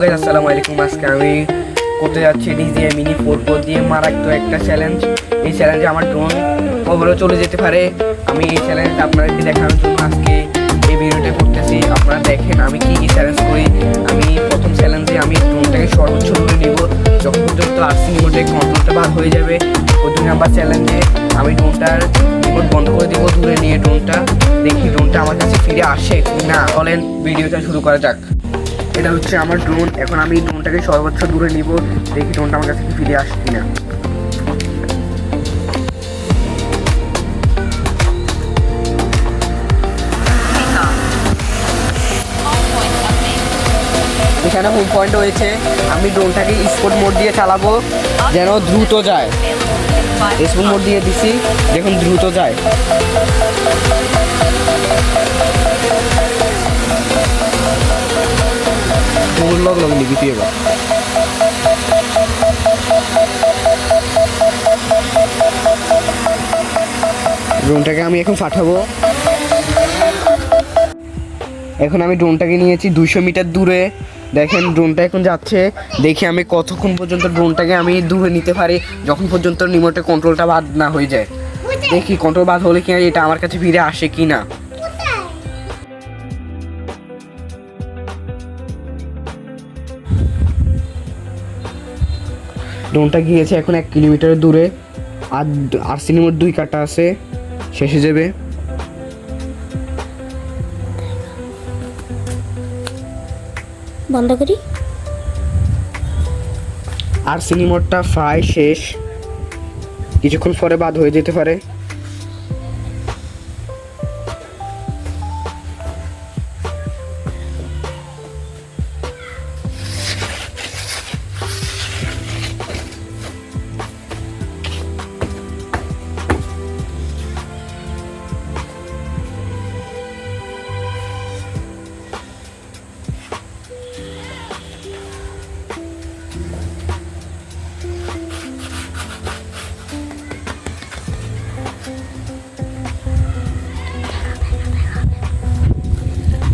আসসালামু আলাইকুম। আজকে আমি করতে যাচ্ছি DJI Mini 4 Pro দিয়ে মারাত্মক একটা চ্যালেঞ্জ। এই চ্যালেঞ্জে আমার ড্রোন ওভারও চলে যেতে পারে। আমি এই চ্যালেঞ্জ আপনাদেরকে দেখানোর জন্য আজকে এই ভিডিওটা করতেছি। আপনারা দেখেন আমি কি চ্যালেঞ্জ করি। আমি প্রথম চ্যালেঞ্জে আমি ড্রোনটাকে সর্বোচ্চ দূরে নিব যখন পর্যন্ত RC রিমোটের কন্ট্রোলটা বার হয়ে যাবে। ও 2 নাম্বার চ্যালেঞ্জে আমি ড্রোনটার রিমোট বন্ধ করে দিব দূরে নিয়ে ড্রোনটা। দেখি ড্রোনটা আমার কাছে ফিরে আসে কি না। চলেন ভিডিওটা শুরু করা যাক। এটা হচ্ছে আমার ড্রোন। এখন আমি ড্রোনটাকে সর্বোচ্চ দূরে নিব, দেখি ড্রোনটা আমার কাছে ফিরে আসে কিনা। এখানে হোম পয়েন্ট হয়েছে। আমি ড্রোনটাকে স্পোর্ট মোড দিয়ে চালাবো যেন দ্রুত যায়। স্পোর্ট মোড দিয়ে দিছি, দেখুন দ্রুত যায়। লগ লগ লিখি তুই এবার। ড্রোনটাকে আমি এখন পাঠাবো। এখন আমি ড্রোনটাকে নিয়েছি 200 মিটার দূরে। দেখেন ড্রোনটা এখন যাচ্ছে। দেখি আমি কতক্ষণ পর্যন্ত ড্রোনটাকে আমি দূরে নিতে পারি, যখন পর্যন্ত রিমোটের কন্ট্রোলটা বাদ না হয়ে যায়। দেখি কন্ট্রোল বাদ হলে কি এটা আমার কাছে ফিরে আসে কি না। ড্রোনটা গিয়েছে এখন 1 কিলোমিটার দূরে। আর RC রিমোট 2 কাটা আছে, শেষে যাবে। বন্ধ করি। RC রিমোটটা প্রায় শেষ, কিছুক্ষণ পরে বাদ হয়ে যেতে পারে।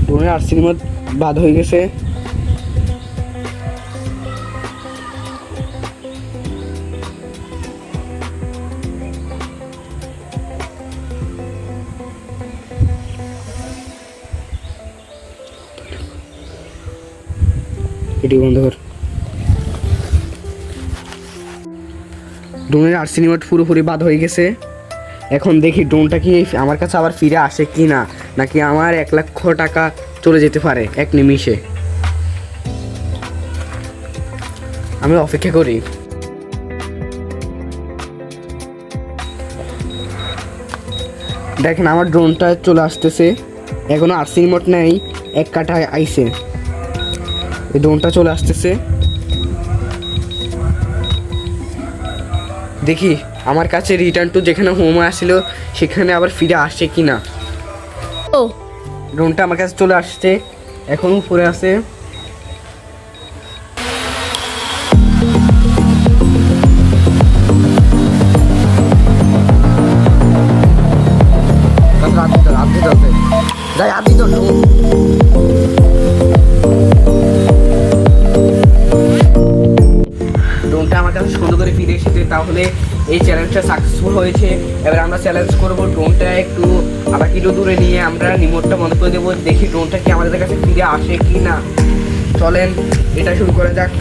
ড্রোনের RC রিমোট বাদ হয়ে গেছে। এটি বন্ধ কর। ড্রোনের RC রিমোট পুরোপুরি বাদ হয়ে গেছে। এখন দেখি ড্রোনটা কি আমার কাছে আবার ফিরে আসে কি না, নাকি আমার 1 লক্ষ টাকা চলে যেতে পারে 1 নিমিষে। আমি অপেক্ষা করি। দেখেন আমার ড্রোনটা চলে আসতেছে। এখনো RC রিমোট নেই, 1 কাটা আইছে। এই ড্রোনটা চলে আসতেছে। দেখি আমার কাছে রিটার্ন টু যেখানে হোম আসছিল সেখানে আবার ফিরে আসে কি না। ও ড্রোনটা আমার কাছে চলে আসছে, এখন উপরে আছে। ড্রোনটা আমার কাছে সুন্দর করে ফিরে এসেছে, তাহলে এই চ্যালেঞ্জটা সাকসেসফুল হয়েছে। এবার আমরা চ্যালেঞ্জ করবো ড্রোনটা একটু আধা কিলো দূরে নিয়ে আমরা রিমোটটা বন্ধ করে দেবো। দেখি ড্রোনটা কি আমাদের কাছে ফিরে আসে কি না। চলেন এটা শুরু করা যাক।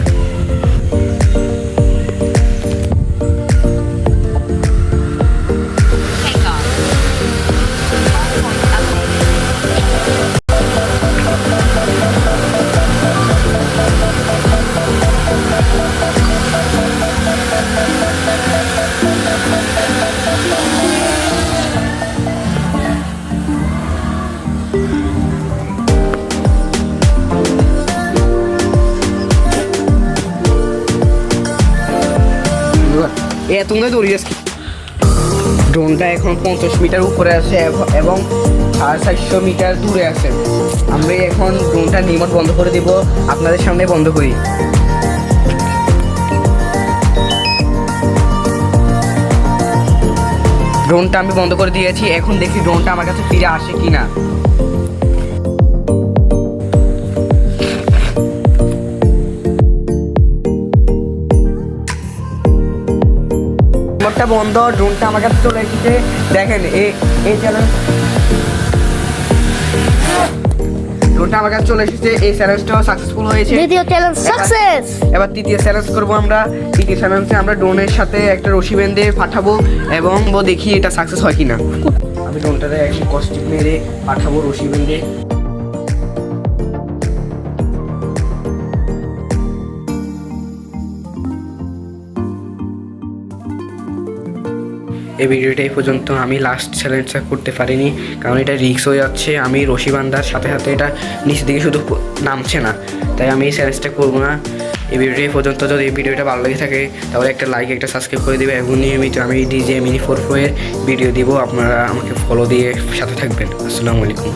তোমরা দৌড়িয়ে ড্রোনটা এখন 50 মিটার উপরে আছে এবং 450 মিটার দূরে আছে। আমরা এখন ড্রোনটা রিমোট বন্ধ করে দিব, আপনাদের সামনে বন্ধ করি। ড্রোনটা আমি বন্ধ করে দিয়েছি। এখন দেখি ড্রোনটা আমার কাছে ফিরে আসে কিনা। ড্রোনটা বন্ধ, ড্রোনটা আমার কাছে চলে এসেছে। দেখেন এই চ্যালেঞ্জ, ড্রোনটা আমার কাছে চলে এসেছে। এই চ্যালেঞ্জটাও সাকসেসফুল হয়েছে। দ্বিতীয় চ্যালেঞ্জ সাকসেস। এবার তৃতীয় চ্যালেঞ্জ করবো আমরা। তৃতীয় চ্যালেঞ্জে আমরা ড্রোনের সাথে একটা রশি বেঁধে পাঠাবো এবং দেখি এটা সাকসেস হয় কিনা। আমি ড্রোনটাতে একটু কস্টিক মেরে পাঠাবো রশি বেঁধে। এই ভিডিওটা এই পর্যন্ত। আমি লাস্ট চ্যালেঞ্জটা করতে পারিনি কারণ এটা রিস্ক হয়ে যাচ্ছে। আমি রশি বান্ধার সাথে সাথে এটা নিচ দিকে শুধু নামছে না, তাই আমি এই চ্যালেঞ্জটা করবো না। এই ভিডিওটা এই পর্যন্ত। যদি এই ভিডিওটা ভালো লেগে থাকে তাহলে একটা লাইক, একটা সাবস্ক্রাইব করে দেবে এবং নিয়মিত আমি DJI Mini 4 Pro এর ভিডিও দিব। আপনারা আমাকে ফলো দিয়ে সাথে থাকবেন। আসসালামু আলাইকুম।